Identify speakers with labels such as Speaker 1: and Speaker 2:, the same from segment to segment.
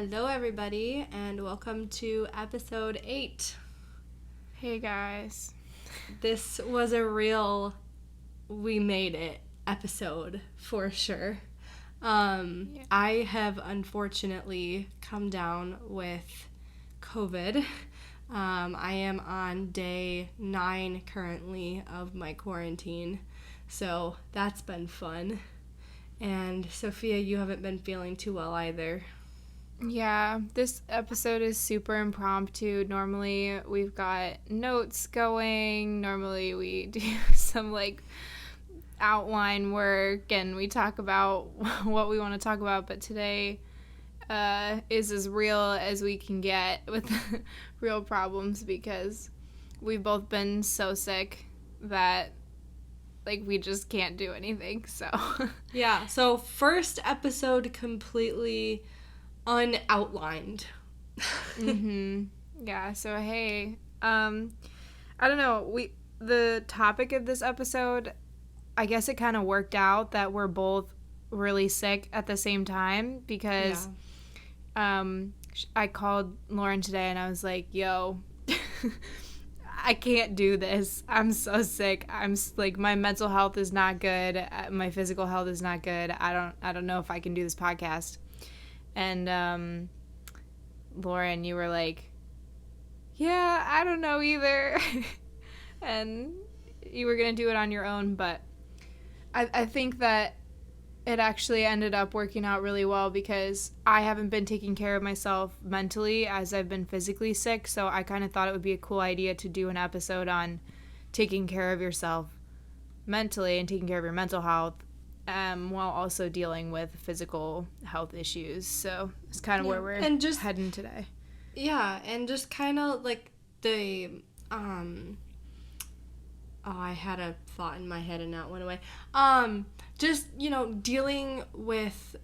Speaker 1: Hello, everybody, and welcome to episode 8.
Speaker 2: Hey, guys.
Speaker 1: This was a real we made it episode for sure. I have unfortunately come down with COVID. I am on day 9 currently of my quarantine, so that's been fun. And Sophia, you haven't been feeling too well either.
Speaker 2: Yeah, this episode is super impromptu. Normally, we've got notes going. Normally, we do some, outline work, and we talk about what we want to talk about. But today is as real as we can get with real problems because we've both been so sick that, we just can't do anything, so.
Speaker 1: Yeah, so first episode completely unoutlined.
Speaker 2: Yeah, so hey, I don't know, the topic of this episode, I guess it kind of worked out that we're both really sick at the same time because I called Lauren today and I was like, yo, I can't do this. I'm so sick. I'm my mental health is not good. My physical health is not good. I don't know if I can do this podcast. And Lauren, you were like, yeah, I don't know either. And you were going to do it on your own, but I think that it actually ended up working out really well because I haven't been taking care of myself mentally as I've been physically sick, so I kind of thought it would be a cool idea to do an episode on taking care of yourself mentally and taking care of your mental health while also dealing with physical health issues. So it's kind of where we're heading today.
Speaker 1: Yeah, and just kind of like the I had a thought in my head and now it went away. Just, dealing with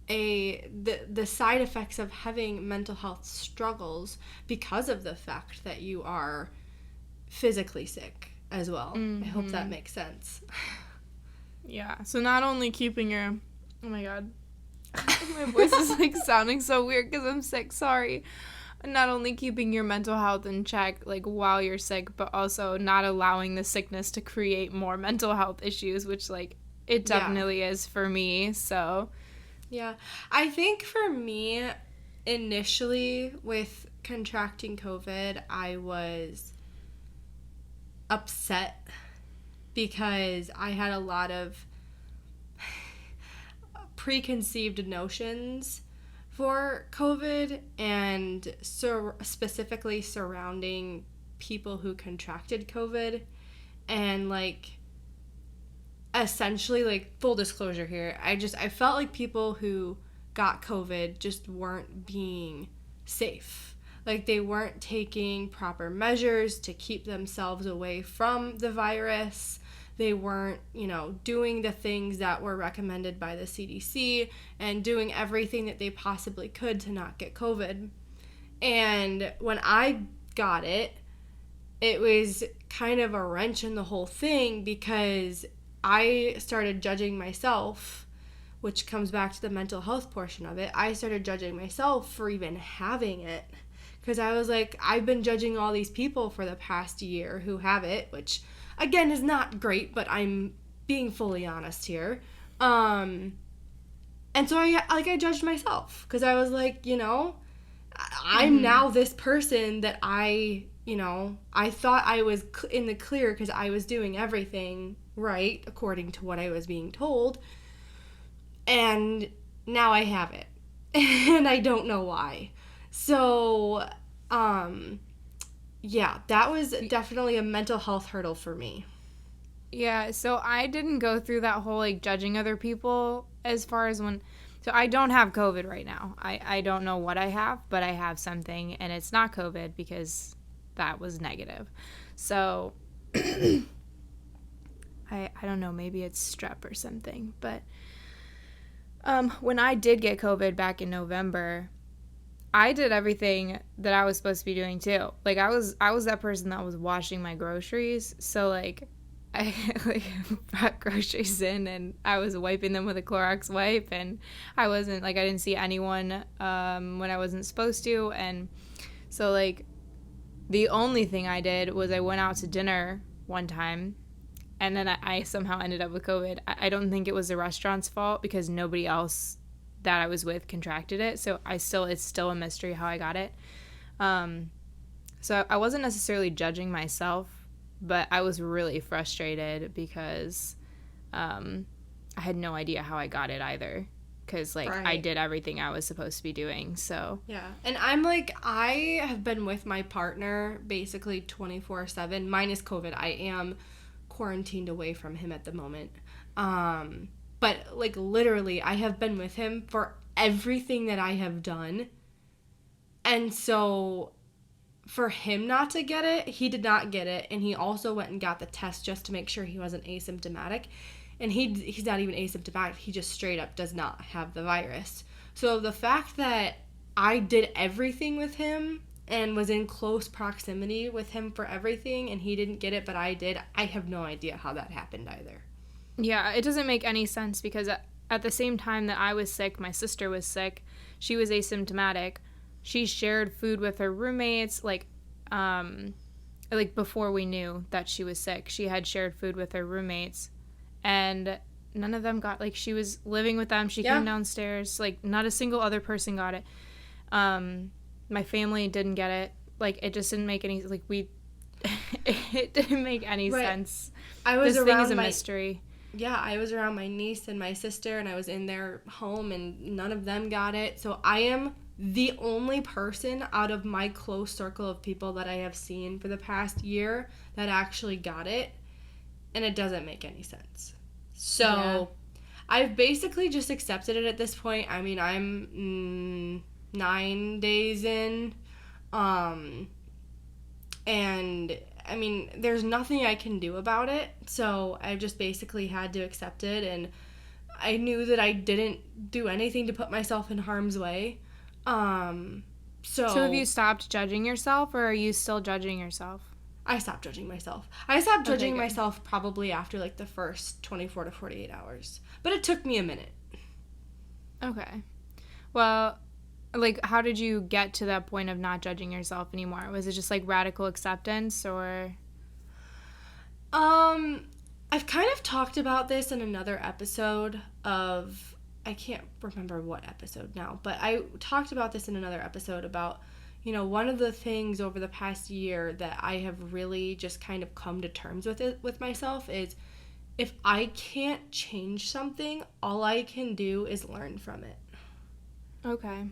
Speaker 1: the side effects of having mental health struggles because of the fact that you are physically sick as well. I hope that makes sense.
Speaker 2: Yeah, so not only keeping your... Oh my god. My voice is sounding so weird because I'm sick, sorry. Not only keeping your mental health in check, while you're sick, but also not allowing the sickness to create more mental health issues, which, it definitely is for me, so.
Speaker 1: Yeah. I think for me, initially, with contracting COVID, I was upset because I had a lot of preconceived notions for COVID and specifically surrounding people who contracted COVID and essentially full disclosure here, I felt like people who got COVID just weren't being safe. They weren't taking proper measures to keep themselves away from the virus. They weren't, doing the things that were recommended by the CDC and doing everything that they possibly could to not get COVID. And when I got it, it was kind of a wrench in the whole thing because I started judging myself, which comes back to the mental health portion of it. I started judging myself for even having it because I was like, I've been judging all these people for the past year who have it, which again is not great, but I'm being fully honest here. And so I judged myself because I was like, I'm now this person that I thought I was in the clear because I was doing everything right according to what I was being told. And now I have it. And I don't know why. So, yeah, that was definitely a mental health hurdle for me.
Speaker 2: Yeah, so I didn't go through that whole, judging other people as far as when... So I don't have COVID right now. I don't know what I have, but I have something, and it's not COVID because that was negative. So, I don't know, maybe it's strep or something. But when I did get COVID back in November... I did everything that I was supposed to be doing too. I was that person that was washing my groceries. So I like brought groceries in and I was wiping them with a Clorox wipe, and I wasn't like, I didn't see anyone when I wasn't supposed to. And so like the only thing I did was I went out to dinner one time, and then I somehow ended up with COVID. I don't think it was the restaurant's fault because nobody else that I was with contracted it. So it's still a mystery how I got it. So I wasn't necessarily judging myself, but I was really frustrated because I had no idea how I got it either. Because, like, right. I did everything I was supposed to be doing, so.
Speaker 1: Yeah, and I'm, like, I have been with my partner basically 24/7, minus COVID. I am quarantined away from him at the moment. But, like, literally, I have been with him for everything that I have done. And so, for him not to get it, he did not get it, and he also went and got the test just to make sure he wasn't asymptomatic. And he's not even asymptomatic. He just straight up does not have the virus. So the fact that I did everything with him and was in close proximity with him for everything and he didn't get it, but I did, I have no idea how that happened either.
Speaker 2: Yeah, it doesn't make any sense because at the same time that I was sick, my sister was sick. She was asymptomatic. She shared food with her roommates, like before we knew that she was sick. She had shared food with her roommates. And none of them got, like, she was living with them. She came downstairs. Like, not a single other person got it. My family didn't get it. Like, it just didn't make any, like, it didn't make any sense. This thing is a mystery.
Speaker 1: Yeah, I was around my niece and my sister, and I was in their home, and none of them got it. So I am the only person out of my close circle of people that I have seen for the past year that actually got it. And it doesn't make any sense. So, I've basically just accepted it at this point. I mean, I'm 9 days in. And, I mean, there's nothing I can do about it. So, I just basically had to accept it. And I knew that I didn't do anything to put myself in harm's way. So
Speaker 2: have you stopped judging yourself, or are you still judging yourself?
Speaker 1: I stopped judging myself. I stopped judging myself probably after, like, the first 24 to 48 hours. But it took me a minute.
Speaker 2: Okay. Well, like, how did you get to that point of not judging yourself anymore? Was it just, like, radical acceptance, or?
Speaker 1: I've kind of talked about this in another episode of, I can't remember what episode now, but I talked about this in another episode about, you know, one of the things over the past year that I have really just kind of come to terms with myself is if I can't change something, all I can do is learn from it.
Speaker 2: Okay.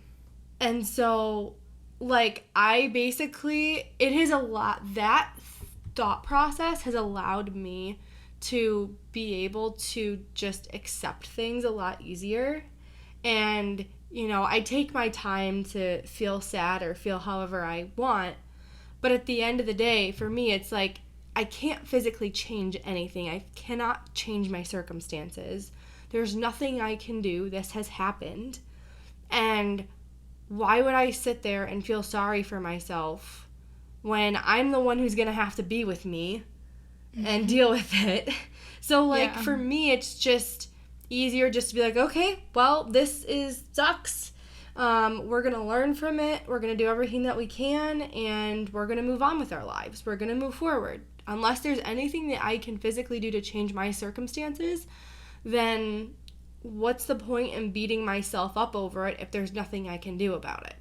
Speaker 1: And so, like, I basically, that thought process has allowed me to be able to just accept things a lot easier. And you know, I take my time to feel sad or feel however I want. But at the end of the day, for me, it's like, I can't physically change anything. I cannot change my circumstances. There's nothing I can do. This has happened. And why would I sit there and feel sorry for myself when I'm the one who's going to have to be with me and deal with it? So, like, for me, it's just easier just to be like, okay, well, this sucks. We're going to learn from it. We're going to do everything that we can, and we're going to move on with our lives. We're going to move forward. Unless there's anything that I can physically do to change my circumstances, then what's the point in beating myself up over it if there's nothing I can do about it?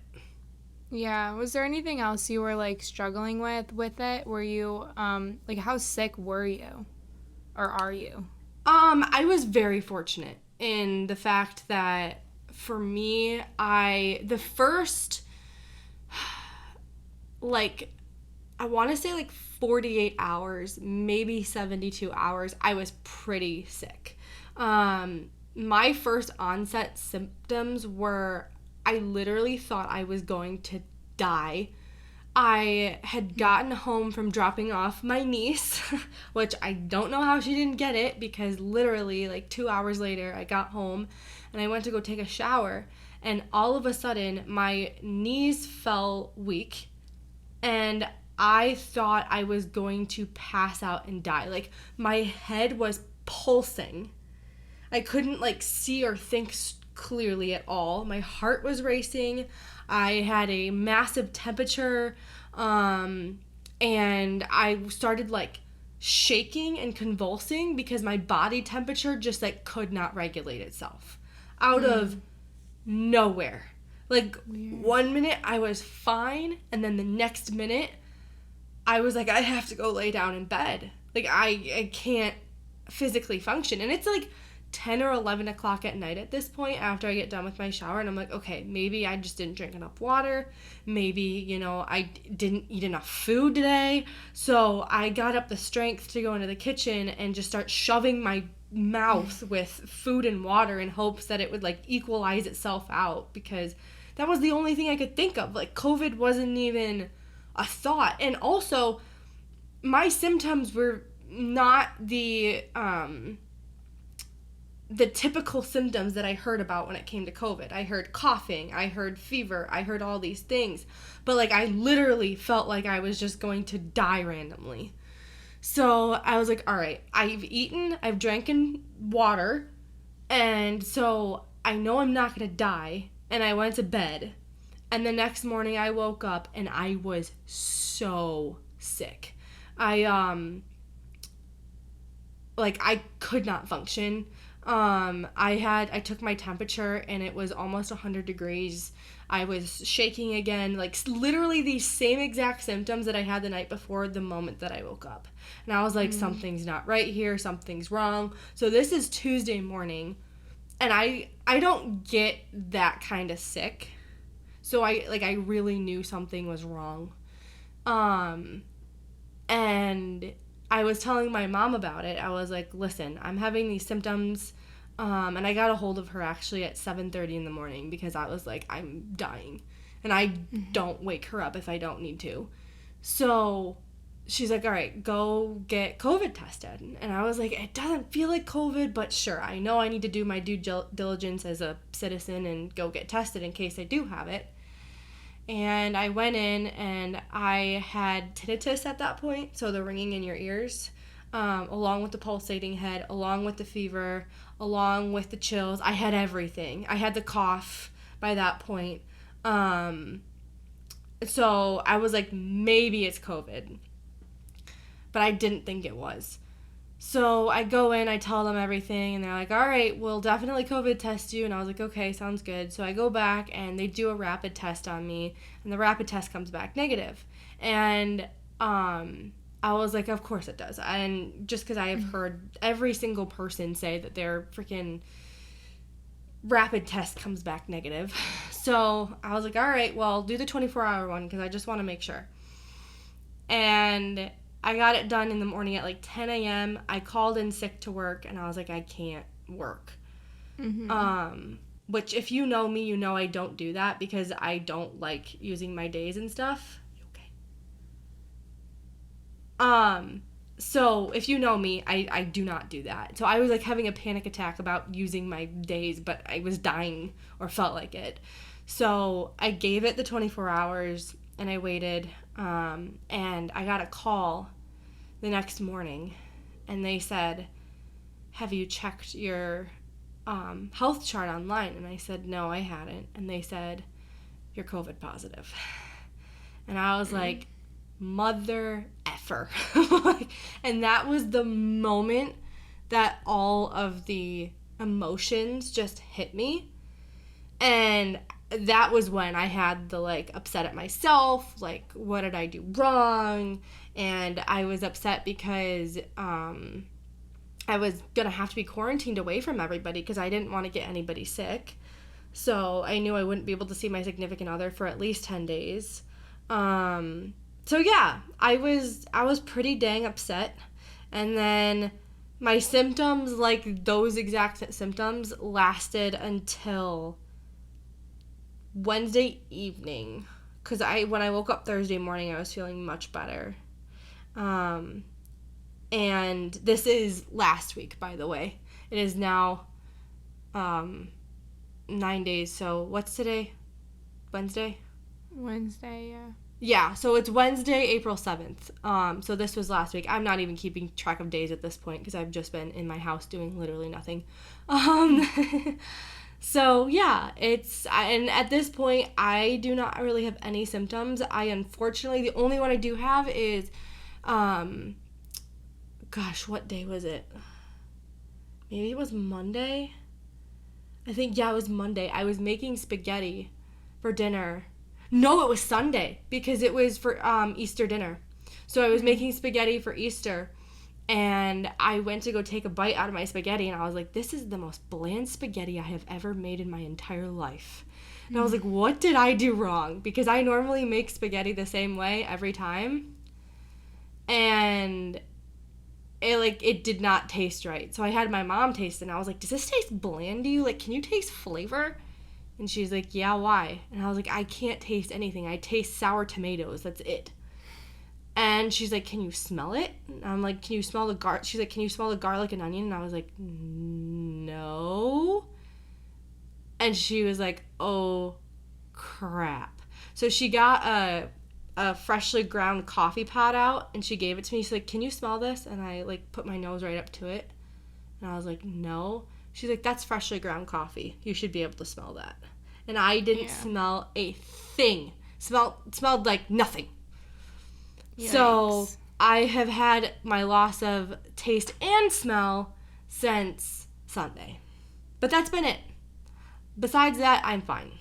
Speaker 2: Yeah. Was there anything else you were, like, struggling with it? Were you, like, how sick were you? Or are you?
Speaker 1: I was very fortunate in the fact that for me, the first, like, I want to say like 48 hours, maybe 72 hours, I was pretty sick. My first onset symptoms were, I literally thought I was going to die. I had gotten home from dropping off my niece, which I don't know how she didn't get it, because literally like 2 hours later I got home and I went to go take a shower, and all of a sudden my knees felt weak and I thought I was going to pass out and die. Like, my head was pulsing. I couldn't, like, see or think clearly at all. My heart was racing. I had a massive temperature. And I started, like, shaking and convulsing because my body temperature just, like, could not regulate itself. Out of nowhere. Like, weird. 1 minute I was fine, and then the next minute I was like, I have to go lay down in bed. Like, I can't physically function. And it's like 10 or 11 o'clock at night at this point after I get done with my shower, and I'm like, okay, maybe I just didn't drink enough water. Maybe, you know, I didn't eat enough food today. So I got up the strength to go into the kitchen and just start shoving my mouth with food and water in hopes that it would, like, equalize itself out, because that was the only thing I could think of. Like, COVID wasn't even a thought. And also, my symptoms were not the typical symptoms that I heard about when it came to COVID. I heard coughing, I heard fever, I heard all these things. But, like, I literally felt like I was just going to die randomly. So I was like, all right, I've eaten, I've drank water, and so I know I'm not going to die. And I went to bed. And the next morning I woke up and I was so sick. I could not function. I took my temperature and it was almost 100 degrees. I was shaking again, like literally the same exact symptoms that I had the night before the moment that I woke up. And I was like, something's not right here, something's wrong. So this is Tuesday morning, and I don't get that kind of sick. So I really knew something was wrong. And I was telling my mom about it. I was like, listen, I'm having these symptoms. And I got a hold of her actually at 7:30 in the morning because I was like, I'm dying. And I don't wake her up if I don't need to. So she's like, all right, go get COVID tested. And I was like, it doesn't feel like COVID, but sure, I know I need to do my due diligence as a citizen and go get tested in case I do have it. And I went in and I had tinnitus at that point, so the ringing in your ears, along with the pulsating head, along with the fever, along with the chills. I had everything. I had the cough by that point. So I was like, maybe it's COVID. But I didn't think it was. So I go in, I tell them everything, and they're like, all right, we'll definitely COVID test you. And I was like, okay, sounds good. So I go back, and they do a rapid test on me, and the rapid test comes back negative. And I was like, of course it does. And just because I have heard every single person say that their freaking rapid test comes back negative. So I was like, all right, well, do the 24-hour one because I just want to make sure. And I got it done in the morning at like 10 a.m. I called in sick to work, and I was like, I can't work. Which, if you know me, you know I don't do that because I don't like using my days and stuff. Okay. So if you know me, I do not do that. So I was like having a panic attack about using my days, but I was dying or felt like it. So I gave it the 24 hours and I waited. And I got a call the next morning and they said, have you checked your health chart online? And I said, no, I hadn't. And they said, you're COVID positive. And I was like, mother effer. And that was the moment that all of the emotions just hit me. And that was when I had the, like, upset at myself, like, what did I do wrong? And I was upset because I was going to have to be quarantined away from everybody because I didn't want to get anybody sick. So I knew I wouldn't be able to see my significant other for at least 10 days. So yeah, I was pretty dang upset. And then my symptoms, like those exact symptoms, lasted until Wednesday evening. Because when I woke up Thursday morning, I was feeling much better. And this is last week, by the way. It is now 9 days. So what's today? Wednesday?
Speaker 2: Wednesday, yeah.
Speaker 1: Yeah, so it's Wednesday, April 7th. So this was last week. I'm not even keeping track of days at this point because I've just been in my house doing literally nothing. So yeah, and at this point, I do not really have any symptoms. I unfortunately, the only one I do have is, gosh, what day was it? Maybe it was Monday? I think, yeah, it was Monday. I was making spaghetti for dinner. No, it was Sunday because it was for Easter dinner. So I was making spaghetti for Easter, and I went to go take a bite out of my spaghetti, and I was like, this is the most bland spaghetti I have ever made in my entire life. And I was like, what did I do wrong? Because I normally make spaghetti the same way every time. And it did not taste right. So I had my mom taste it, and I was like, does this taste bland to you? Like, can you taste flavor? And she's like, yeah, why? And I was like, I can't taste anything. I taste sour tomatoes. That's it. And she's like, can you smell it? And I'm like, can you smell the garlic? She's like, can you smell the garlic and onion? And I was like, no. And she was like, oh, crap. So she got a freshly ground coffee pot out, and she gave it to me. She's like, can you smell this? And I, like, put my nose right up to it. And I was like, no. She's like, that's freshly ground coffee. You should be able to smell that. And I didn't smell a thing. Smelled like nothing. Yikes. So I have had my loss of taste and smell since Sunday. But that's been it. Besides that, I'm fine.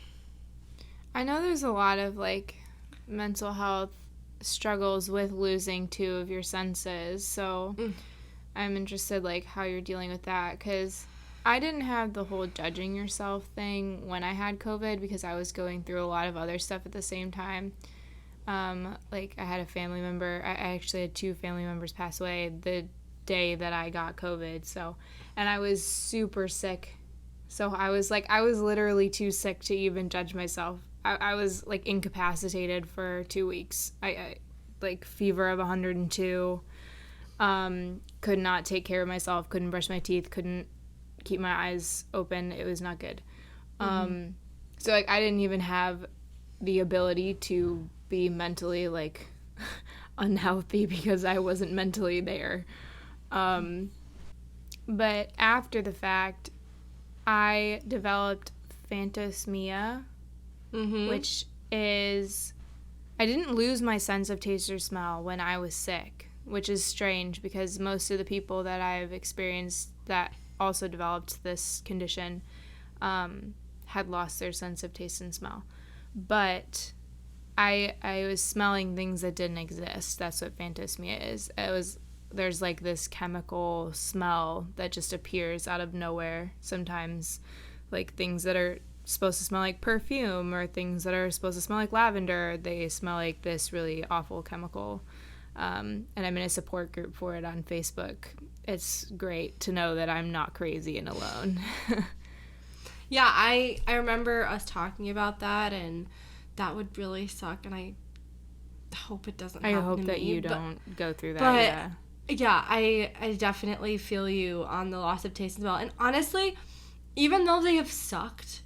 Speaker 2: I know there's a lot of, like, mental health struggles with losing 2 of your senses. So I'm interested, like, how you're dealing with that, because I didn't have the whole judging yourself thing when I had COVID because I was going through a lot of other stuff at the same time. Like, I had a family member. I actually had 2 family members pass away the day that I got COVID. So, and I was super sick. So I was literally too sick to even judge myself. I was, like, incapacitated for 2 weeks. I like, fever of 102. Could not take care of myself. Couldn't brush my teeth. Couldn't keep my eyes open. It was not good. So, like, I didn't even have the ability to be mentally, like, unhealthy because I wasn't mentally there. But after the fact, I developed phantasmia, which is, I didn't lose my sense of taste or smell when I was sick, which is strange because most of the people that I've experienced that also developed this condition had lost their sense of taste and smell. But I was smelling things that didn't exist. That's what phantasmia is. There's, like, this chemical smell that just appears out of nowhere sometimes, like things that are supposed to smell like perfume or things that are supposed to smell like lavender, they smell like this really awful chemical. And I'm in a support group for it on Facebook. It's great to know that I'm not crazy and alone.
Speaker 1: Yeah, I remember us talking about that, and that would really suck, and I hope it doesn't happen to me.
Speaker 2: I hope that you don't go through that,
Speaker 1: yeah, I definitely feel you on the loss of taste as well. And honestly, even though they have sucked,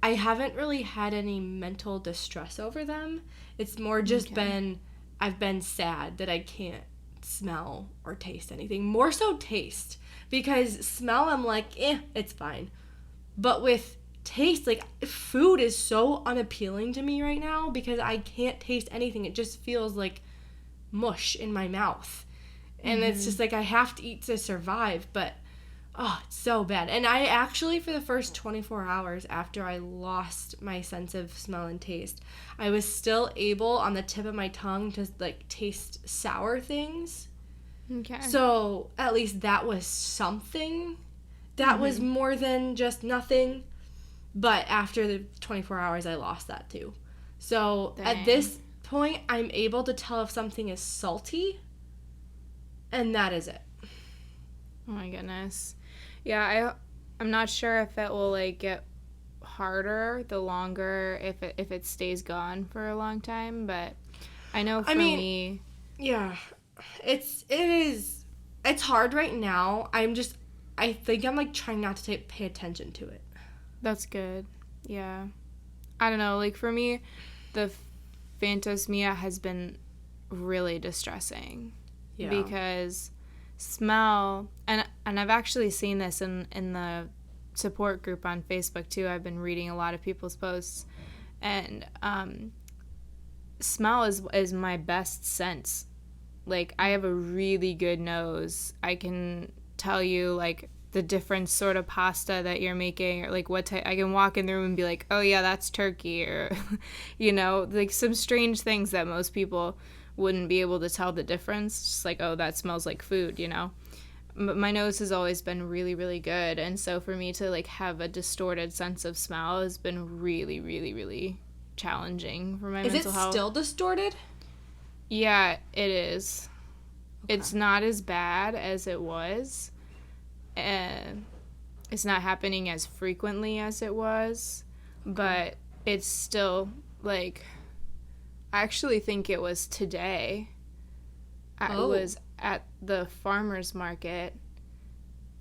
Speaker 1: I haven't really had any mental distress over them. It's more just I've been sad that I can't smell or taste anything. More so taste. Because smell, I'm like, it's fine. But with taste, like, food is so unappealing to me right now because I can't taste anything. It just feels like mush in my mouth. And it's just like I have to eat to survive. But, it's so bad. And I actually, for the first 24 hours after I lost my sense of smell and taste, I was still able on the tip of my tongue to, like, taste sour things.
Speaker 2: Okay.
Speaker 1: So at least that was something. That was more than just nothing. But after the 24 hours, I lost that too. So at this point, I'm able to tell if something is salty. And that is it.
Speaker 2: Oh my goodness. Yeah, I'm not sure if it will, like, get harder the longer if it stays gone for a long time, but I know for me.
Speaker 1: Yeah. It's hard right now. I think I'm, like, trying not to pay attention to it.
Speaker 2: That's good. Yeah. I don't know, like, for me, the phantosmia has been really distressing.
Speaker 1: Yeah.
Speaker 2: Because smell, and I've actually seen this in the support group on Facebook too. I've been reading a lot of people's posts, and smell is my best sense. Like, I have a really good nose. I can tell you, like, the different sort of pasta that you're making, or like what type. I can walk in the room and be like, oh yeah, that's turkey, or you know, like some strange things that most people wouldn't be able to tell the difference. Just like, oh, that smells like food, you know. But my nose has always been really, really good, and so for me to like have a distorted sense of smell has been really, really, really challenging for my mental health.
Speaker 1: Is it still distorted?
Speaker 2: Yeah, it is.
Speaker 1: Okay.
Speaker 2: It's not as bad as it was. It's not happening as frequently as it was, but it's still, like, I actually think it was today. I was at the farmer's market,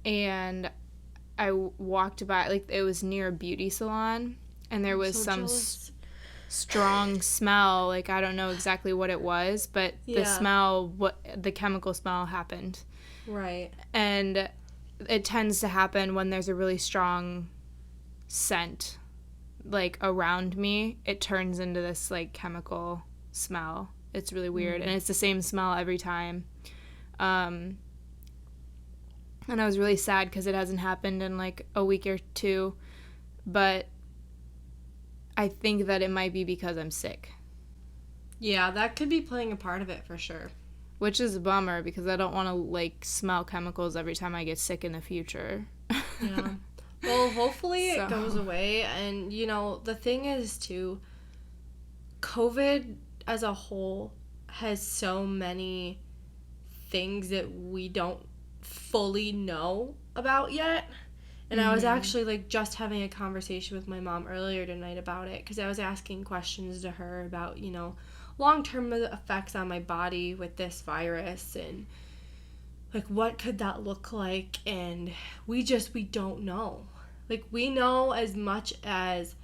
Speaker 2: and I walked by, like, it was near a beauty salon, and there was some strong smell. Like, I don't know exactly what it was, but the smell, the chemical smell happened.
Speaker 1: Right.
Speaker 2: And it tends to happen when there's a really strong scent, like, around me. It turns into this, like, chemical smell. It's really weird. And it's the same smell every time. And I was really sad because it hasn't happened in, like, a week or two. But I think that it might be because I'm sick.
Speaker 1: Yeah, that could be playing a part of it for sure.
Speaker 2: Which is a bummer because I don't want to, like, smell chemicals every time I get sick in the future.
Speaker 1: Yeah. Well, hopefully it goes away. And, you know, the thing is, too, COVID as a whole has so many things that we don't fully know about yet. And I was actually, like, just having a conversation with my mom earlier tonight about it because I was asking questions to her about, you know, long-term effects on my body with this virus and, like, what could that look like? And we don't know. Like, we know as much as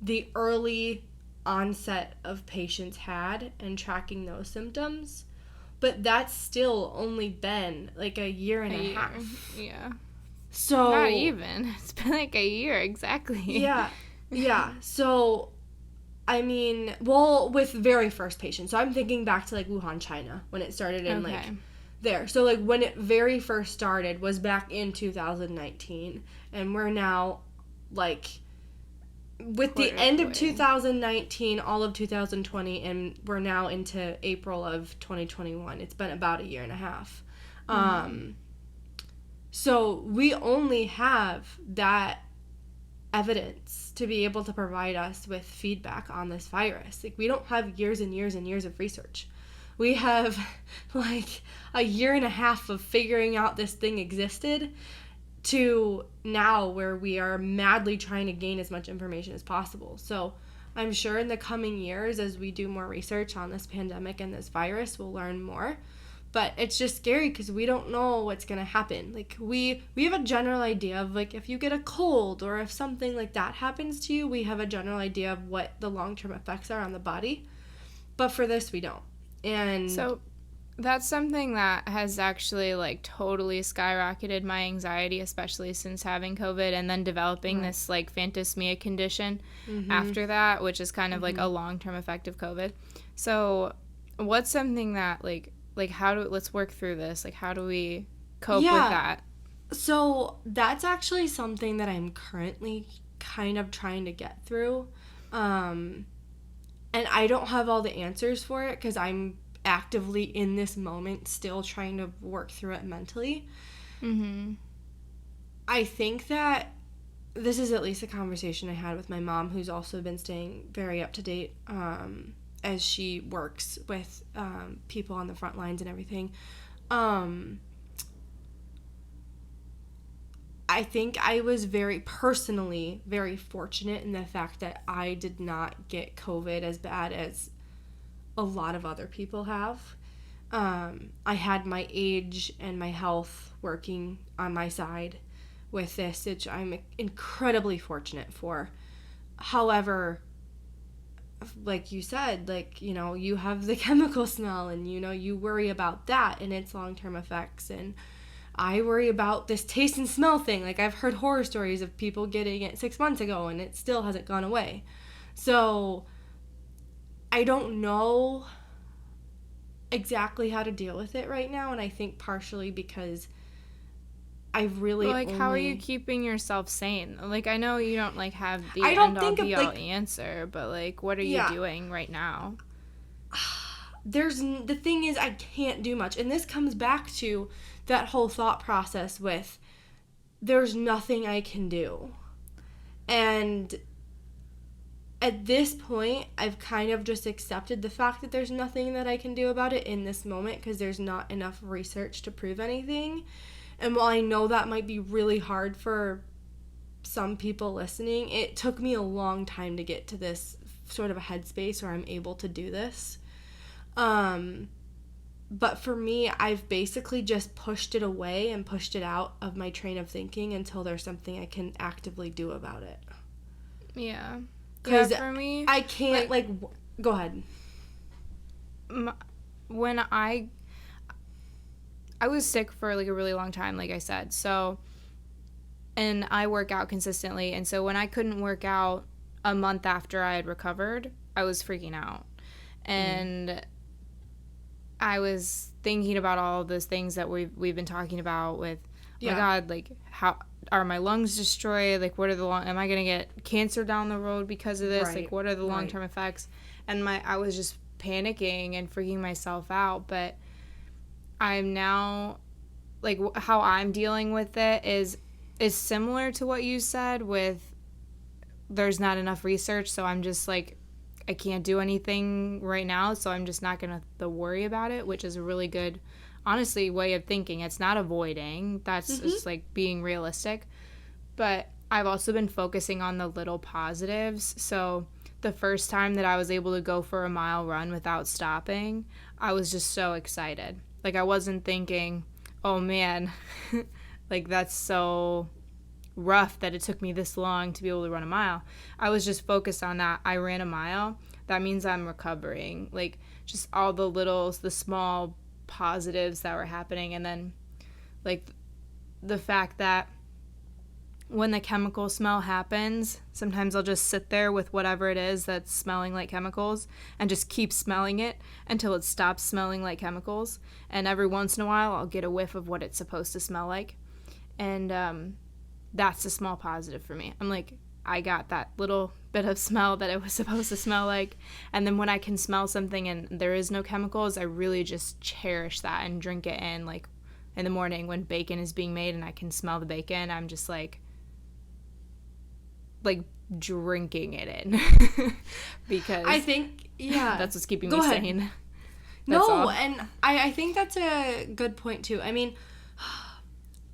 Speaker 1: the early onset of patients had and tracking those symptoms, but that's still only been, like, a year and a half.
Speaker 2: Yeah.
Speaker 1: So
Speaker 2: not even. It's been like a year, exactly.
Speaker 1: Yeah. Yeah. So, I mean, well, with very first patients. So I'm thinking back to, like, Wuhan, China, when it started in, like, there. So, like, when it very first started was back in 2019. And we're now, like, with the end of 2019, all of 2020, and we're now into April of 2021. It's been about a year and a half. So we only have that evidence to be able to provide us with feedback on this virus. Like, we don't have years and years and years of research. We have, like, a year and a half of figuring out this thing existed to now where we are madly trying to gain as much information as possible. So I'm sure in the coming years, as we do more research on this pandemic and this virus, we'll learn more. But it's just scary because we don't know what's going to happen. Like, we have a general idea of, like, if you get a cold or if something like that happens to you, we have a general idea of what the long-term effects are on the body. But for this, we don't. And
Speaker 2: so that's something that has actually, like, totally skyrocketed my anxiety, especially since having COVID and then developing this, like, phantosmia condition after that, which is kind of like a long-term effect of COVID. So what's something that, like let's work through this. Like, how do we cope with that?
Speaker 1: So that's actually something that I'm currently kind of trying to get through. And I don't have all the answers for it because I'm actively in this moment still trying to work through it mentally. I think that this is at least a conversation I had with my mom, who's also been staying very up to date as she works with people on the front lines and everything. I think I was very fortunate in the fact that I did not get COVID as bad as a lot of other people have. I had my age and my health working on my side with this, which I'm incredibly fortunate for. However, like you said, like, you know, you have the chemical smell and, you know, you worry about that and its long-term effects. And I worry about this taste and smell thing. Like, I've heard horror stories of people getting it 6 months ago and it still hasn't gone away. So I don't know exactly how to deal with it right now. And I think partially because I really
Speaker 2: like, how are you keeping yourself sane? Like, I know you don't, like, have the
Speaker 1: I don't
Speaker 2: end-all
Speaker 1: think of,
Speaker 2: be-all
Speaker 1: like,
Speaker 2: answer, but, like, what are you doing right now?
Speaker 1: The thing is, I can't do much. And this comes back to that whole thought process with there's nothing I can do. And at this point, I've kind of just accepted the fact that there's nothing that I can do about it in this moment because there's not enough research to prove anything. And while I know that might be really hard for some people listening, it took me a long time to get to this sort of a headspace where I'm able to do this. But for me, I've basically just pushed it away and pushed it out of my train of thinking until there's something I can actively do about it.
Speaker 2: Yeah.
Speaker 1: Because
Speaker 2: for me,
Speaker 1: I can't, go ahead.
Speaker 2: When I was sick for, like, a really long time, like I said, so, and I work out consistently, and so when I couldn't work out a month after I had recovered, I was freaking out. And I was thinking about all of those things that we've been talking about with, oh my God, like, how are my lungs destroyed? Like, what are am I gonna get cancer down the road because of this? Like, what are the long-term effects? And I was just panicking and freaking myself out. But I'm now, like, how I'm dealing with it is similar to what you said with there's not enough research, so I'm just like, I can't do anything right now, so I'm just not going to worry about it, which is a really good, honestly, way of thinking. It's not avoiding. That's just, like, being realistic. But I've also been focusing on the little positives. So the first time that I was able to go for a mile run without stopping, I was just so excited. Like, I wasn't thinking, oh, man, like, that's so rough that it took me this long to be able to run a mile. I was just focused on that. I ran a mile. That means I'm recovering. Like, just all the small positives that were happening. And then, like, the fact that when the chemical smell happens, sometimes I'll just sit there with whatever it is that's smelling like chemicals and just keep smelling it until it stops smelling like chemicals. And every once in a while, I'll get a whiff of what it's supposed to smell like. And that's a small positive for me. I'm like, I got that little bit of smell that it was supposed to smell like. And then when I can smell something and there is no chemicals, I really just cherish that and drink it in. Like, in the morning when bacon is being made and I can smell the bacon, I'm just like drinking it in. Because
Speaker 1: I think,
Speaker 2: that's what's keeping me sane.
Speaker 1: No, and I think that's a good point too. I mean,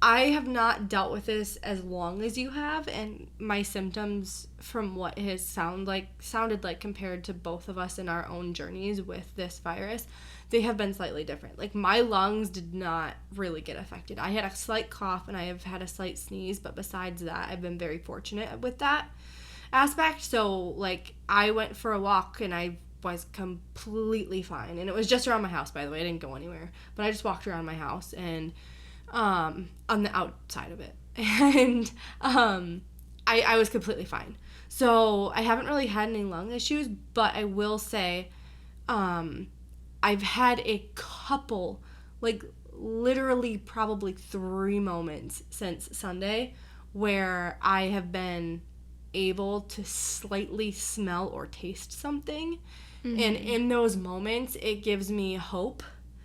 Speaker 1: I have not dealt with this as long as you have, and my symptoms, from what it has sounded like compared to both of us in our own journeys with this virus, they have been slightly different. Like, my lungs did not really get affected. I had a slight cough and I have had a slight sneeze, but besides that, I've been very fortunate with that aspect. So, like, I went for a walk and I was completely fine, and it was just around my house, by the way. I didn't go anywhere, but I just walked around my house and on the outside of it, and I was completely fine. So I haven't really had any lung issues, but I will say I've had a couple, like, literally probably 3 moments since Sunday where I have been able to slightly smell or taste something. And in those moments, it gives me hope.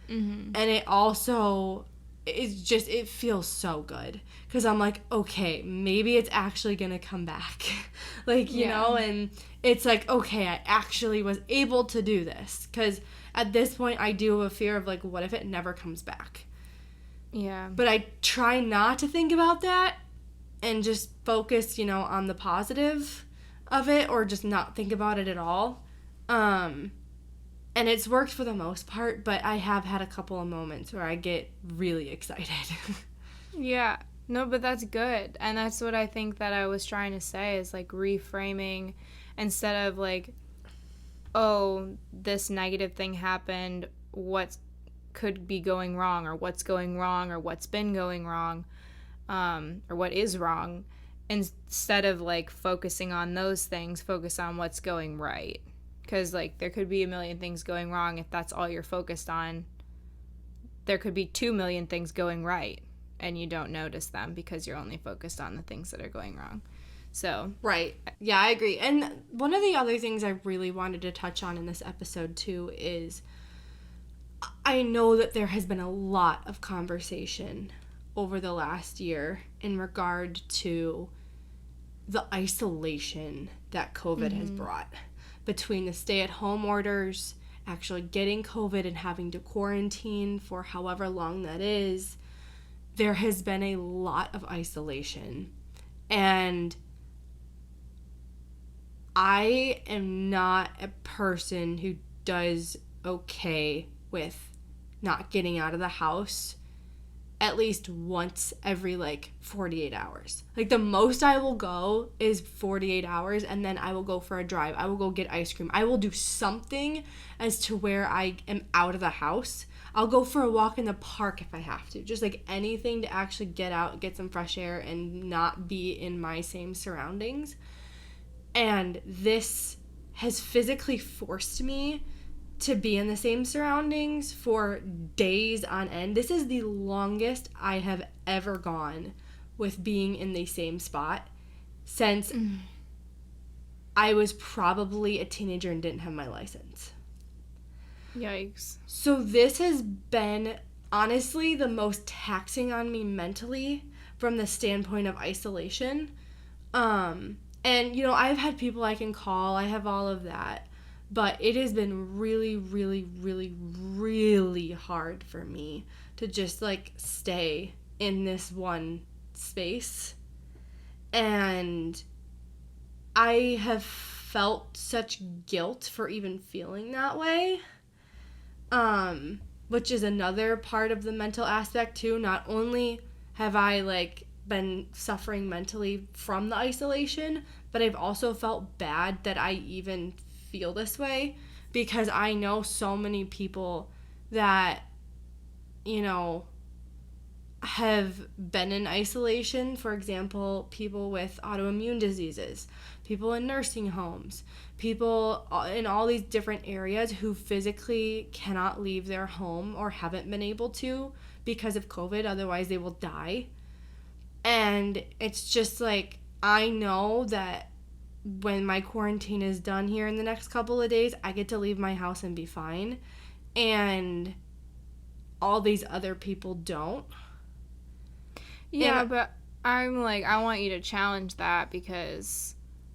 Speaker 1: And it also, it feels so good, because I'm like, okay, maybe it's actually gonna come back. Like, you know, and it's like, okay, I actually was able to do this, because at this point I do have a fear of, like, what if it never comes back? Yeah. But I try not to think about that and just focus, you know, on the positive of it, or just not think about it at all. And it's worked for the most part, but I have had a couple of moments where I get really excited.
Speaker 2: Yeah. No, but that's good. And that's what I think that I was trying to say, is, like, reframing, instead of, like, oh, this negative thing happened, what could be going wrong, or what's going wrong, or what's been going wrong, or what is wrong. Instead of like focusing on those things, focus on what's going right. Because like there could be a million things going wrong. If that's all you're focused on, there could be 2 million things going right, and you don't notice them because you're only focused on the things that are going wrong. So
Speaker 1: right. Yeah, I agree. And one of the other things I really wanted to touch on in this episode too is I know that there has been a lot of conversation over the last year in regard to the isolation that COVID has brought, between the stay-at-home orders, actually getting COVID and having to quarantine for however long that is. There has been a lot of isolation. And I am not a person who does okay with not getting out of the house at least once every like 48 hours. Like the most I will go is 48 hours, and then I will go for a drive. I will go get ice cream. I will do something as to where I am out of the house. I'll go for a walk in the park if I have to. Just like anything to actually get out, get some fresh air, and not be in my same surroundings. And this has physically forced me to be in the same surroundings for days on end. This is the longest I have ever gone with being in the same spot since I was probably a teenager and didn't have my license.
Speaker 2: Yikes.
Speaker 1: So this has been honestly the most taxing on me mentally from the standpoint of isolation. And, you know, I've had people I can call. I have all of that. But it has been really, really, really, really hard for me to just, like, stay in this one space. And I have felt such guilt for even feeling that way. Which is another part of the mental aspect, too. Not only have I, like, been suffering mentally from the isolation, but I've also felt bad that I even feel this way, because I know so many people that, you know, have been in isolation. For example, people with autoimmune diseases, people in nursing homes, people in all these different areas who physically cannot leave their home or haven't been able to because of COVID, otherwise they will die. And it's just like, I know that when my quarantine is done here in the next couple of days, I get to leave my house and be fine. And all these other people don't.
Speaker 2: Yeah, but I'm like, I want you to challenge that, because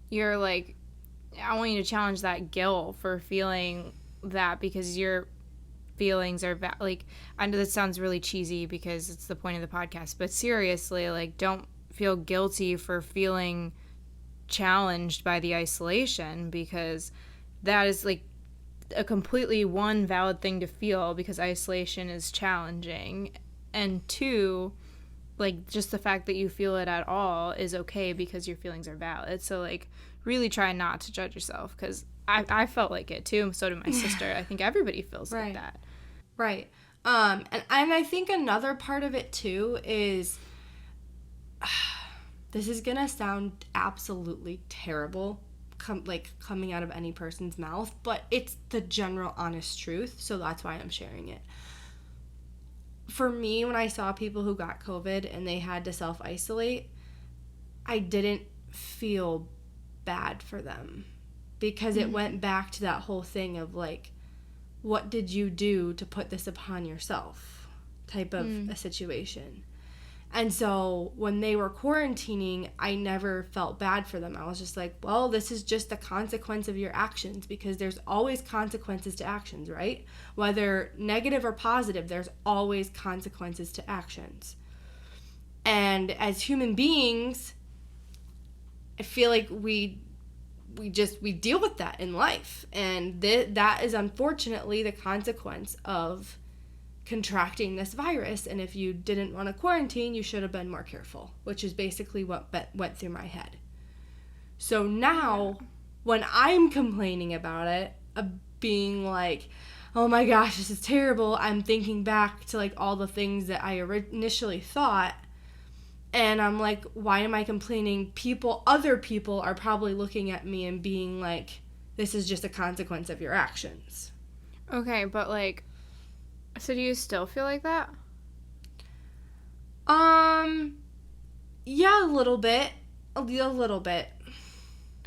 Speaker 2: you're like, I want you to challenge that guilt for feeling that, because your feelings are like, I know that sounds really cheesy because it's the point of the podcast, but seriously, like, don't feel guilty for feeling challenged by the isolation, because that is like a completely one valid thing to feel, because isolation is challenging, and two, like, just the fact that you feel it at all is okay because your feelings are valid. So like, really try not to judge yourself, because I felt like it too, so did my sister. I think everybody feels like that.
Speaker 1: Right. And I think another part of it too is this is gonna sound absolutely terrible, coming out of any person's mouth, but it's the general honest truth, so that's why I'm sharing it. For me, when I saw people who got COVID and they had to self-isolate, I didn't feel bad for them, because it went back to that whole thing of like, what did you do to put this upon yourself type of a situation. And so when they were quarantining, I never felt bad for them. I was just like, well, this is just the consequence of your actions, because there's always consequences to actions, right? Whether negative or positive, there's always consequences to actions. And as human beings, I feel like we deal with that in life. And that is unfortunately the consequence of contracting this virus. And if you didn't want to quarantine, you should have been more careful, which is basically what went through my head. So now when I'm complaining about it, being like, oh my gosh, this is terrible. I'm thinking back to like all the things that I initially thought, and I'm like, why am I complaining? Other people are probably looking at me and being like, this is just a consequence of your actions.
Speaker 2: Okay, but like, so do you still feel like that?
Speaker 1: Yeah, a little bit. A little bit.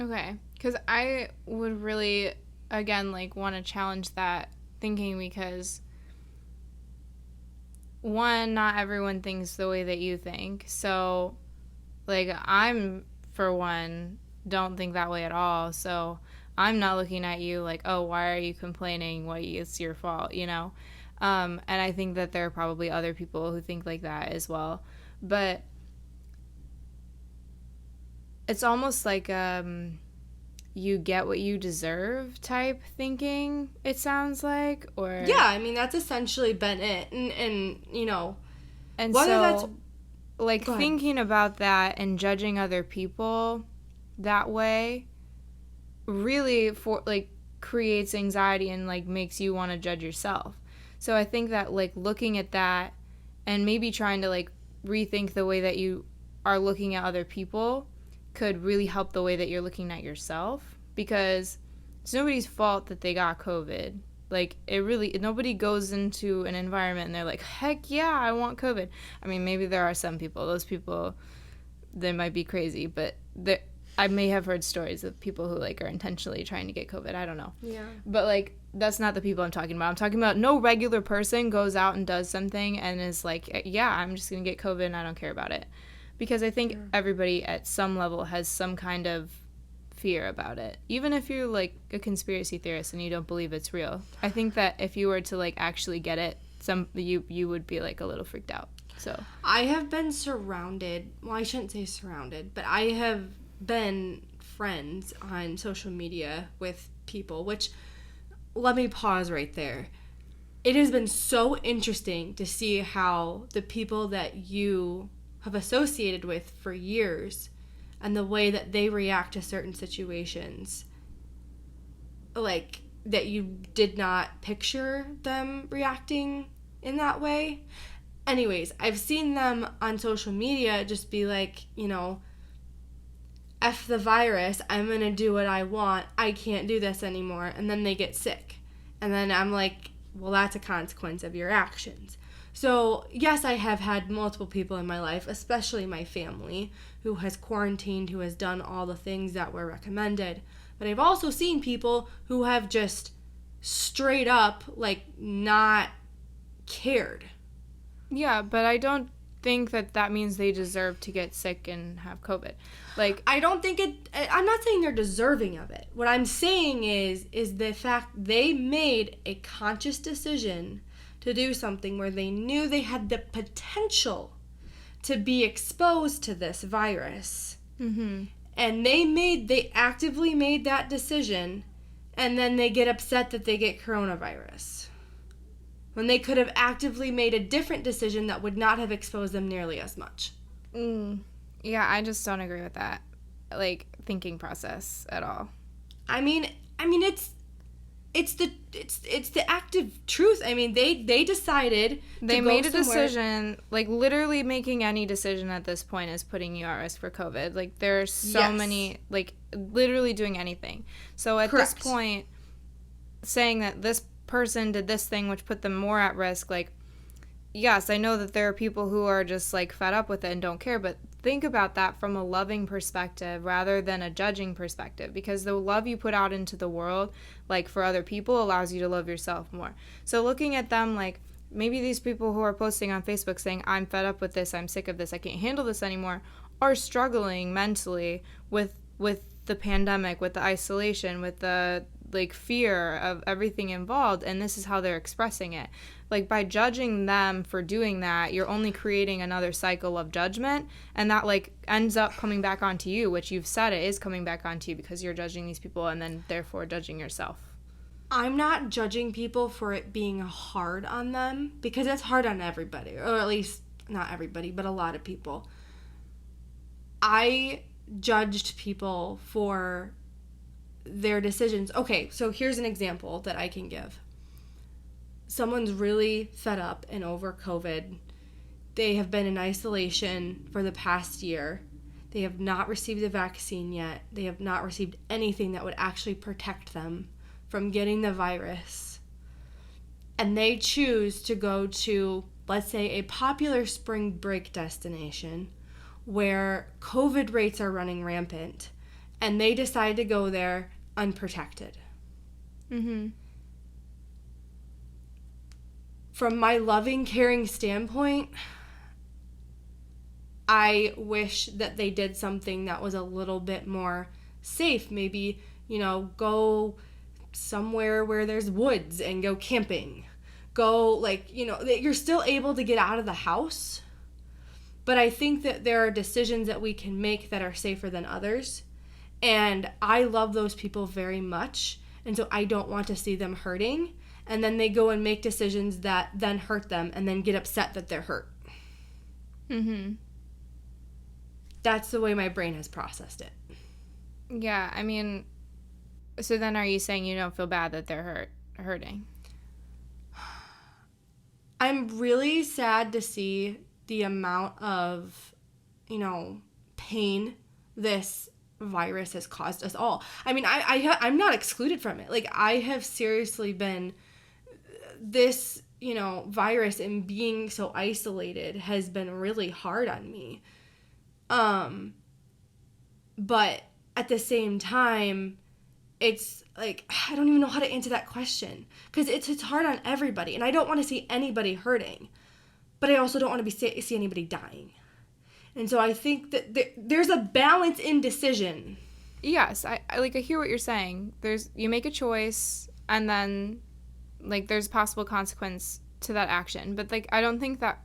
Speaker 2: Okay, because I would really, again, like, want to challenge that thinking because, one, not everyone thinks the way that you think. So, like, I'm, for one, don't think that way at all. So, I'm not looking at you like, oh, why are you complaining? Why it's your fault, you know? And I think that there are probably other people who think like that as well. But it's almost like you get what you deserve type thinking, it sounds like. Or
Speaker 1: yeah, I mean, that's essentially been it. And you know,
Speaker 2: and whether so that's like thinking about that and judging other people that way really creates anxiety and like makes you want to judge yourself. So I think that like looking at that and maybe trying to like rethink the way that you are looking at other people could really help the way that you're looking at yourself, because it's nobody's fault that they got COVID. Like, nobody goes into an environment and they're like, heck yeah, I want COVID. I mean, maybe there are some people. Those people, they might be crazy, but I may have heard stories of people who, like, are intentionally trying to get COVID. I don't know.
Speaker 1: Yeah.
Speaker 2: But, like, that's not the people I'm talking about. I'm talking about no regular person goes out and does something and is like, yeah, I'm just going to get COVID and I don't care about it. Because I think everybody at some level has some kind of fear about it. Even if you're, like, a conspiracy theorist and you don't believe it's real. I think that if you were to, like, actually get it, you would be, like, a little freaked out. So
Speaker 1: I have been surrounded. Well, I shouldn't say surrounded, but I have been friends on social media with people, which, let me pause right there. It has been so interesting to see how the people that you have associated with for years and the way that they react to certain situations, like, that you did not picture them reacting in that way. Anyways, I've seen them on social media just be like, you know, F the virus, I'm gonna do what I want, I can't do this anymore, and then they get sick. And then I'm like, well, that's a consequence of your actions. So, yes, I have had multiple people in my life, especially my family, who has quarantined, who has done all the things that were recommended. But I've also seen people who have just straight up, like, not cared.
Speaker 2: Yeah, but I don't think that means they deserve to get sick and have COVID. Like,
Speaker 1: I don't think I'm not saying they're deserving of it. What I'm saying is the fact they made a conscious decision to do something where they knew they had the potential to be exposed to this virus.
Speaker 2: Mm-hmm.
Speaker 1: And they actively made that decision, and then they get upset that they get coronavirus. When they could have actively made a different decision that would not have exposed them nearly as much.
Speaker 2: Yeah, I just don't agree with that, like, thinking process at all.
Speaker 1: I mean, it's the active truth. I mean, they decided
Speaker 2: they made a decision. Like, literally making any decision at this point is putting you at risk for COVID. Like, there are so many, like, literally doing anything. So at this point, saying that this person did this thing which put them more at risk, like, yes, I know that there are people who are just, like, fed up with it and don't care, but think about that from a loving perspective rather than a judging perspective, because the love you put out into the world, like, for other people allows you to love yourself more. So looking at them, like, maybe these people who are posting on Facebook saying, I'm fed up with this, I'm sick of this, I can't handle this anymore, are struggling mentally with the pandemic, with the isolation, with the, like, fear of everything involved, and this is how they're expressing it. Like, by judging them for doing that, you're only creating another cycle of judgment, and that, like, ends up coming back onto you, which you've said it is coming back onto you because you're judging these people and then therefore judging yourself.
Speaker 1: I'm not judging people for it being hard on them, because it's hard on everybody, or at least not everybody, but a lot of people. I judged people for their decisions. Okay, so here's an example that I can give. Someone's really fed up and over COVID. They have been in isolation for the past year. They have not received the vaccine yet. They have not received anything that would actually protect them from getting the virus. And they choose to go to, let's say, a popular spring break destination where COVID rates are running rampant, and they decide to go there unprotected.
Speaker 2: Mm-hmm.
Speaker 1: From my loving, caring standpoint, I wish that they did something that was a little bit more safe. Maybe, go somewhere where there's woods and go camping. Go, you're still able to get out of the house. But I think that there are decisions that we can make that are safer than others. And I love those people very much. And so I don't want to see them hurting. And then they go and make decisions that then hurt them and then get upset that they're hurt.
Speaker 2: Mm-hmm.
Speaker 1: That's the way my brain has processed it.
Speaker 2: Yeah, I mean, so then are you saying you don't feel bad that they're hurting?
Speaker 1: I'm really sad to see the amount of, pain this virus has caused us all. I mean, I'm not excluded from it. Like, I have seriously been, this, virus and being so isolated has been really hard on me. But at the same time, it's like, I don't even know how to answer that question, because it's hard on everybody, and I don't want to see anybody hurting, but I also don't want to see anybody dying. And so I think that there's a balance in decision.
Speaker 2: Yes, I hear what you're saying. You make a choice, and then there's possible consequence to that action, but I don't think that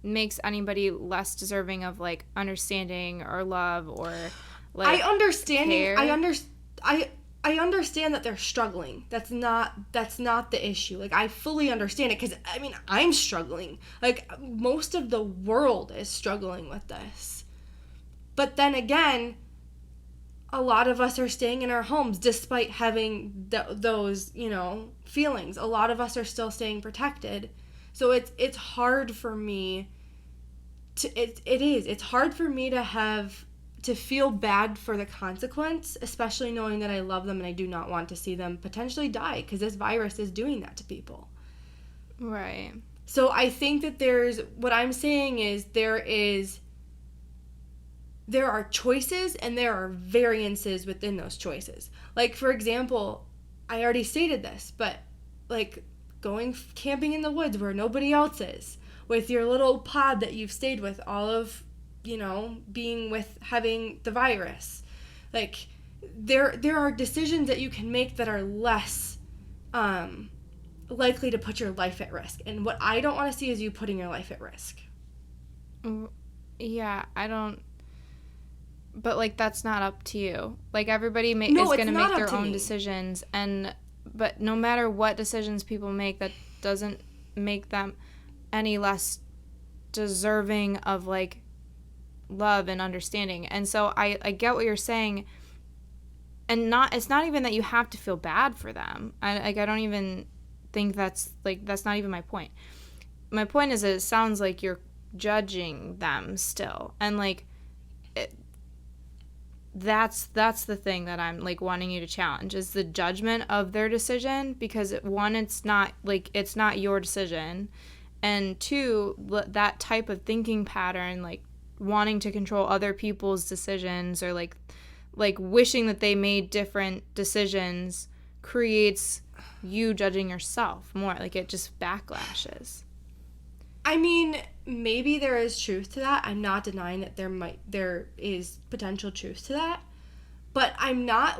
Speaker 2: makes anybody less deserving of understanding or love or
Speaker 1: I understand
Speaker 2: care.
Speaker 1: I understand that they're struggling. That's not the issue. I fully understand it, because I mean, I'm struggling. Most of the world is struggling with this. But then again, a lot of us are staying in our homes despite having those, feelings. A lot of us are still staying protected. So it's hard for me it's hard for me to feel bad for the consequence, especially knowing that I love them and I do not want to see them potentially die, because this virus is doing that to people.
Speaker 2: Right.
Speaker 1: So I think that what I'm saying is there are choices and there are variances within those choices. For example, I already stated this, but going camping in the woods where nobody else is, with your little pod that you've stayed with all of, being with having the virus. There are decisions that you can make that are less likely to put your life at risk. And what I don't want to see is you putting your life at risk.
Speaker 2: Yeah, I don't. But that's not up to you. Everybody is going to make their own decisions, but no matter what decisions people make, that doesn't make them any less deserving of love and understanding. And so I get what you're saying, and it's not even that you have to feel bad for them. I don't even think that's not even my point. My point is that it sounds like you're judging them still, and that's the thing that I'm wanting you to challenge, is the judgment of their decision, because one, it's not your decision, and two, that type of thinking pattern, wanting to control other people's decisions, or wishing that they made different decisions, creates you judging yourself more. It just backlashes.
Speaker 1: I mean, maybe there is truth to that. I'm not denying that there is potential truth to that, but I'm not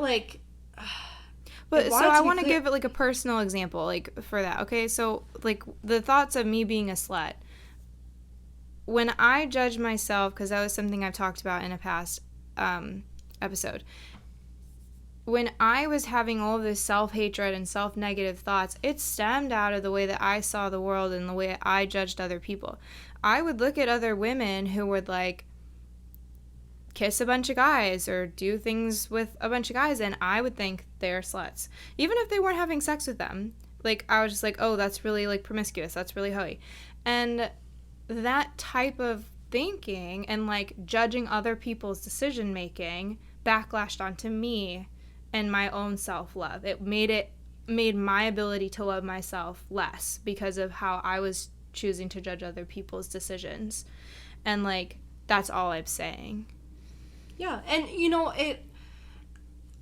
Speaker 2: But so I want to give it a personal example for that. Okay, so the thoughts of me being a slut. When I judge myself, because that was something I've talked about in a past episode. When I was having all of this self-hatred and self-negative thoughts, it stemmed out of the way that I saw the world and the way I judged other people. I would look at other women who would kiss a bunch of guys or do things with a bunch of guys, and I would think they're sluts. Even if they weren't having sex with them. Like, I was just like, oh, that's really, like, promiscuous. That's really hoey. And that type of thinking and, like, judging other people's decision-making backlashed onto me and my own self-love. It made my ability to love myself less because of how I was choosing to judge other people's decisions. And, like, that's all I'm saying.
Speaker 1: Yeah, and, you know,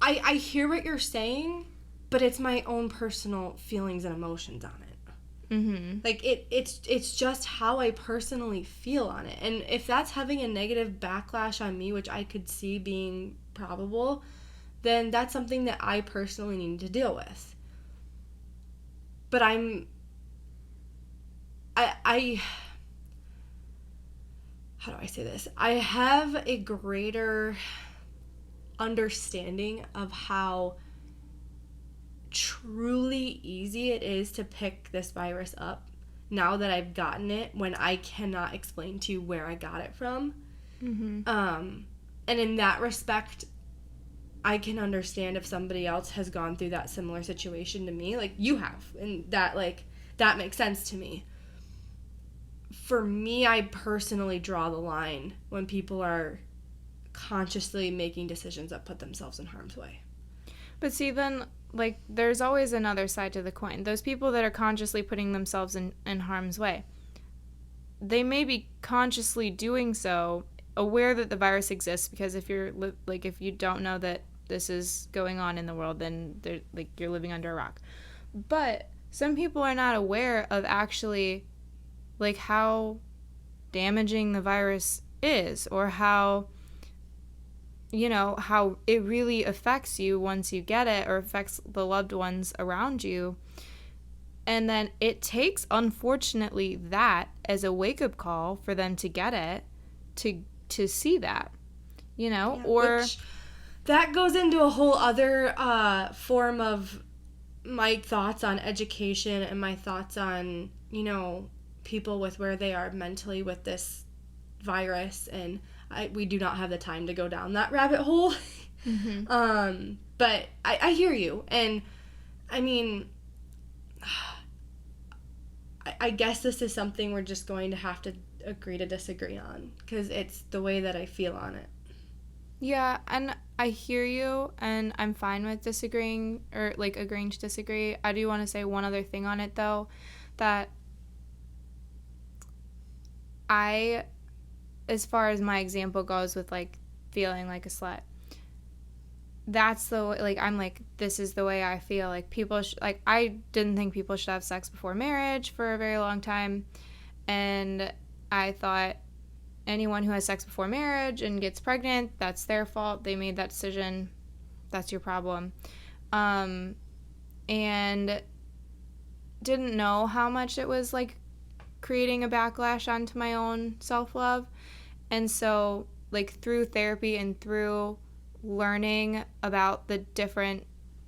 Speaker 1: I hear what you're saying, but it's my own personal feelings and emotions on it.
Speaker 2: Mm-hmm.
Speaker 1: Like, it's just how I personally feel on it. And if that's having a negative backlash on me, which I could see being probable, then that's something that I personally need to deal with. But I how do I say this? I have a greater understanding of how truly easy it is to pick this virus up now that I've gotten it, when I cannot explain to you where I got it from.
Speaker 2: Mm-hmm.
Speaker 1: And in that respect, I can understand if somebody else has gone through that similar situation to me, like you have, and that, like, that makes sense to me. For me, I personally draw the line when people are consciously making decisions that put themselves in harm's way.
Speaker 2: But see, then, like, there's always another side to the coin. Those people that are consciously putting themselves in harm's way, they may be consciously doing so, aware that the virus exists, because if you're, like, if you don't know that this is going on in the world, then like, you're living under a rock. But some people are not aware of actually, like, how damaging the virus is, or how, you know, how it really affects you once you get it, or affects the loved ones around you. And then it takes, unfortunately, that as a wake-up call for them to get it, to see that, you know. Yeah, or
Speaker 1: which, that goes into a whole other form of my thoughts on education and my thoughts on, you know, people with where they are mentally with this virus, and we do not have the time to go down that rabbit hole.
Speaker 2: Mm-hmm.
Speaker 1: But I hear you, and I mean, I guess this is something we're just going to have to agree to disagree on, because it's the way that I feel on it.
Speaker 2: Yeah, and I hear you, and I'm fine with disagreeing, or, like, agreeing to disagree. I do want to say one other thing on it, though, that as far as my example goes with, like, feeling like a slut, that's the way, like, I'm like, this is the way I feel. Like, people, like, I didn't think people should have sex before marriage for a very long time, and I thought anyone who has sex before marriage and gets pregnant, that's their fault. They made that decision. That's your problem. And didn't know how much it was, like, creating a backlash onto my own self-love. And so, like, through therapy and through learning about the different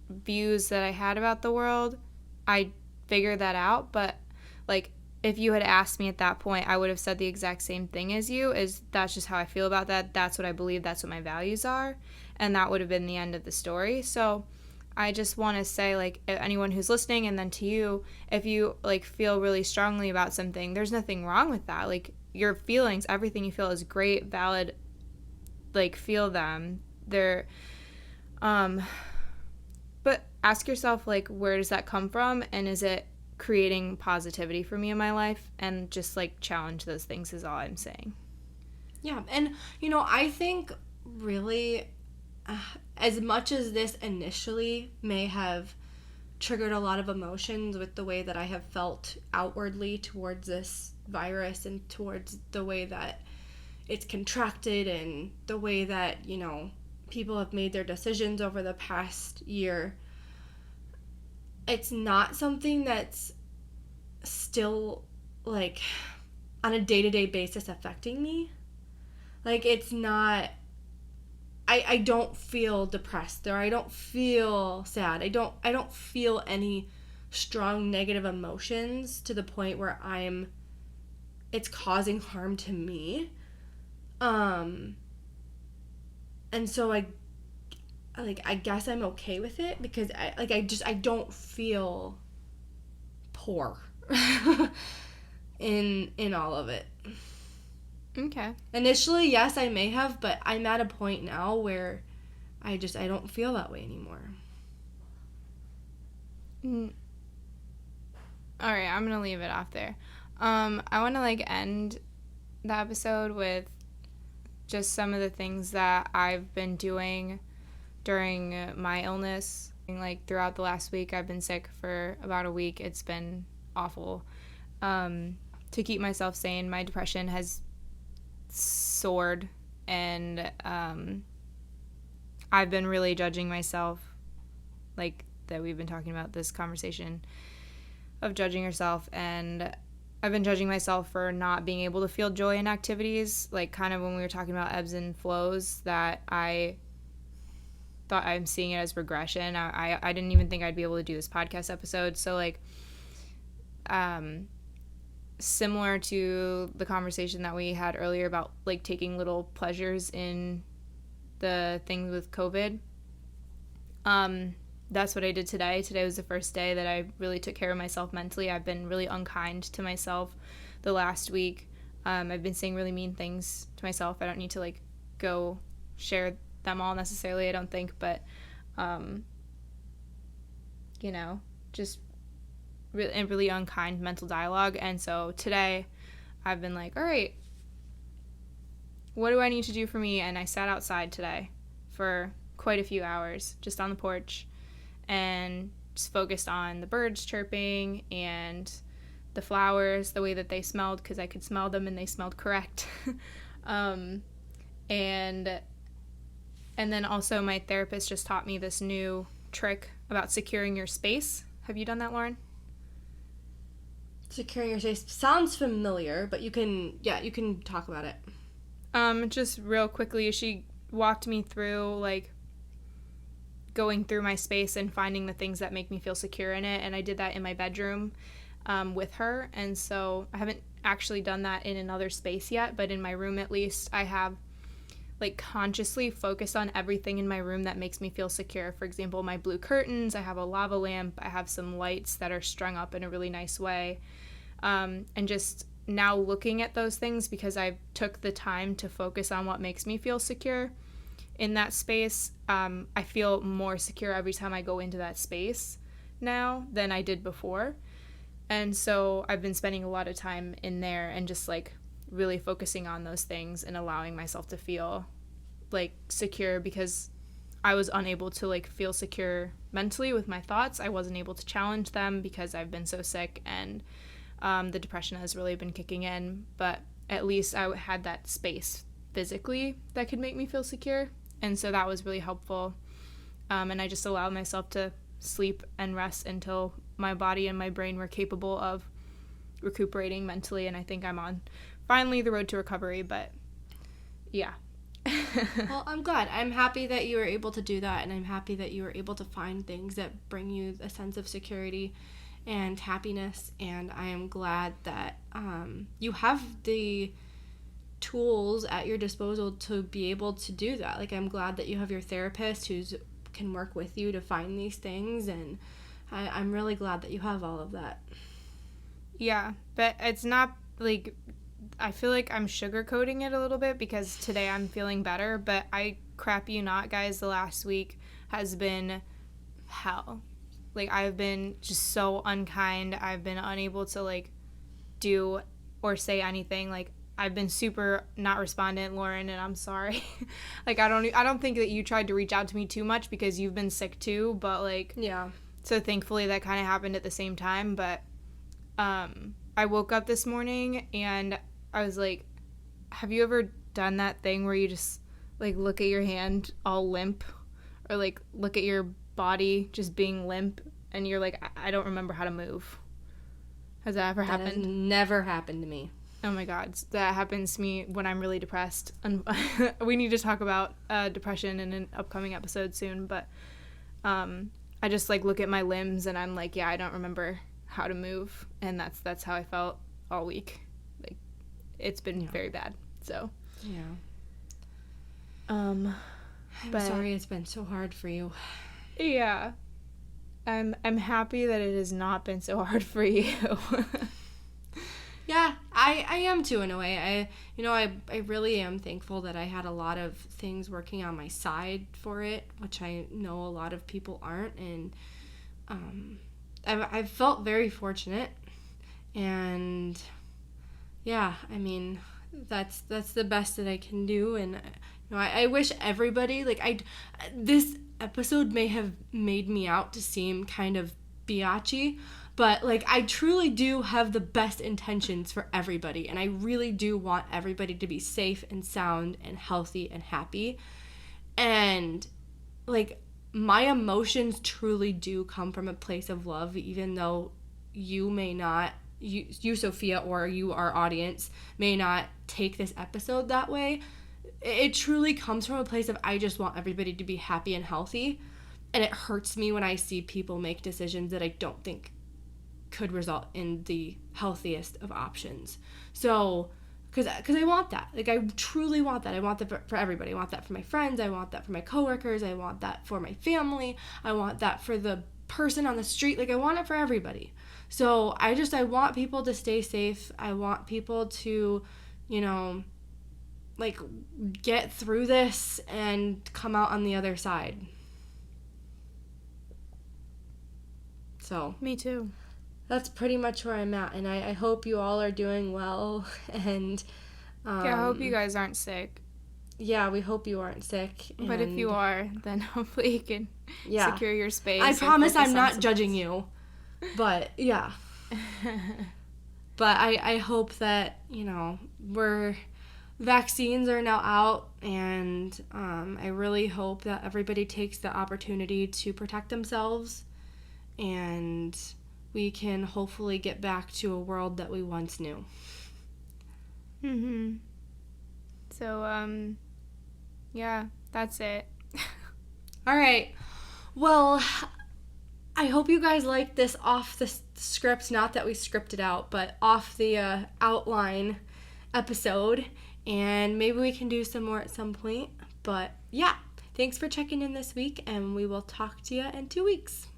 Speaker 2: views that I had about the world, I figured that out. But, like, if you had asked me at that point, I would have said the exact same thing as you, is that's just how I feel about that. That's what I believe. That's what my values are. And that would have been the end of the story. So I just want to say, like, anyone who's listening, and then to you, if you, like, feel really strongly about something, there's nothing wrong with that. Like, your feelings, everything you feel is great, valid, like, feel them. They're, but ask yourself, like, where does that come from? And is it creating positivity for me in my life? And just, like, challenge those things is all I'm saying.
Speaker 1: Yeah, and, you know, I think really, as much as this initially may have triggered a lot of emotions with the way that I have felt outwardly towards this virus, and towards the way that it's contracted, and the way that, you know, people have made their decisions over the past year, it's not something that's still, like, on a day-to-day basis affecting me. Like, it's not, I don't feel depressed, or I don't feel sad. I don't feel any strong negative emotions to the point where it's causing harm to me. And so I guess I'm okay with it because I don't feel poor in all of it.
Speaker 2: Okay.
Speaker 1: Initially, yes, I may have, but I'm at a point now where I don't feel that way anymore.
Speaker 2: All right, I'm going to leave it off there. I want to end the episode with just some of the things that I've been doing during my illness. Throughout the last week, I've been sick for about a week. It's been awful. To keep myself sane, my depression has soared, and I've been really judging myself, that we've been talking about this conversation of judging yourself, and I've been judging myself for not being able to feel joy in activities, kind of when we were talking about ebbs and flows, that I thought I'm seeing it as regression. I didn't even think I'd be able to do this podcast episode. So similar to the conversation that we had earlier about taking little pleasures in the things with COVID. That's what I did today. Today was the first day that I really took care of myself mentally. I've been really unkind to myself the last week. I've been saying really mean things to myself. I don't need to go share them all necessarily, I don't think, but just really unkind mental dialogue. And so today I've been all right, what do I need to do for me? And I sat outside today for quite a few hours just on the porch and just focused on the birds chirping and the flowers, the way that they smelled, because I could smell them and they smelled correct. And then also my therapist just taught me this new trick about securing your space. Have you done that, Lauren?
Speaker 1: Securing your space sounds familiar, but you can talk about it.
Speaker 2: Just real quickly, she walked me through going through my space and finding the things that make me feel secure in it, and I did that in my bedroom with her. And so I haven't actually done that in another space yet, but in my room at least I have consciously focused on everything in my room that makes me feel secure. For example, my blue curtains, I have a lava lamp, I have some lights that are strung up in a really nice way, and just now looking at those things, because I took the time to focus on what makes me feel secure in that space, I feel more secure every time I go into that space now than I did before. And so I've been spending a lot of time in there and just really focusing on those things and allowing myself to feel secure, because I was unable to feel secure mentally with my thoughts. I wasn't able to challenge them because I've been so sick, and the depression has really been kicking in. But at least I had that space physically that could make me feel secure, and so that was really helpful. And I just allowed myself to sleep and rest until my body and my brain were capable of recuperating mentally, and I think I'm on finally the road to recovery. But yeah.
Speaker 1: Well, I'm glad. I'm happy that you were able to do that, and I'm happy that you were able to find things that bring you a sense of security and happiness, and I am glad that you have the tools at your disposal to be able to do that. I'm glad that you have your therapist who can work with you to find these things, and I'm really glad that you have all of that.
Speaker 2: Yeah, but it's not I feel like I'm sugarcoating it a little bit, because today I'm feeling better, but I crap you not, guys, the last week has been hell. I've been just so unkind. I've been unable to do or say anything. I've been super not respondent, Lauren, and I'm sorry. I don't think that you tried to reach out to me too much because you've been sick too, but
Speaker 1: yeah.
Speaker 2: So thankfully that kind of happened at the same time. But I woke up this morning and I was have you ever done that thing where you just look at your hand all limp, or look at your body just being limp and you're I don't remember how to move? Has that ever happened?
Speaker 1: That has never happened to me.
Speaker 2: Oh my God, that happens to me when I'm really depressed. And we need to talk about depression in an upcoming episode soon, but I just look at my limbs and I'm yeah, I don't remember how to move, and that's how I felt all week. It's been very bad. So
Speaker 1: yeah. I'm sorry it's been so hard for you.
Speaker 2: Yeah. I'm happy that it has not been so hard for you.
Speaker 1: Yeah, I am too in a way. I really am thankful that I had a lot of things working on my side for it, which I know a lot of people aren't, and I've felt very fortunate, and yeah, I mean, that's the best that I can do, and I wish everybody, this episode may have made me out to seem kind of biatchy, but I truly do have the best intentions for everybody, and I really do want everybody to be safe and sound and healthy and happy. And my emotions truly do come from a place of love, even though you may not, you Sophia, or you, our audience, may not take this episode that way. It truly comes from a place of I just want everybody to be happy and healthy, and it hurts me when I see people make decisions that I don't think could result in the healthiest of options. So, because I want that. I truly want that. I want that for everybody. I want that for my friends. I want that for my coworkers. I want that for my family. I want that for the person on the street. I want it for everybody. So, I want people to stay safe. I want people to, get through this and come out on the other side. So.
Speaker 2: Me too.
Speaker 1: That's pretty much where I'm at, and I hope you all are doing well, and
Speaker 2: I hope you guys aren't sick.
Speaker 1: Yeah, we hope you aren't sick.
Speaker 2: But if you are, then hopefully you can secure your space.
Speaker 1: I promise I'm not judging you, but yeah. But I hope that, vaccines are now out, and I really hope that everybody takes the opportunity to protect themselves, and we can hopefully get back to a world that we once knew.
Speaker 2: Mhm. So, yeah, that's it.
Speaker 1: All right. Well, I hope you guys like this off the script, not that we scripted out, but off the outline episode, and maybe we can do some more at some point. But yeah, thanks for checking in this week, and we will talk to you in 2 weeks.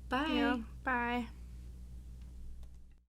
Speaker 1: Bye.
Speaker 2: Yeah, bye.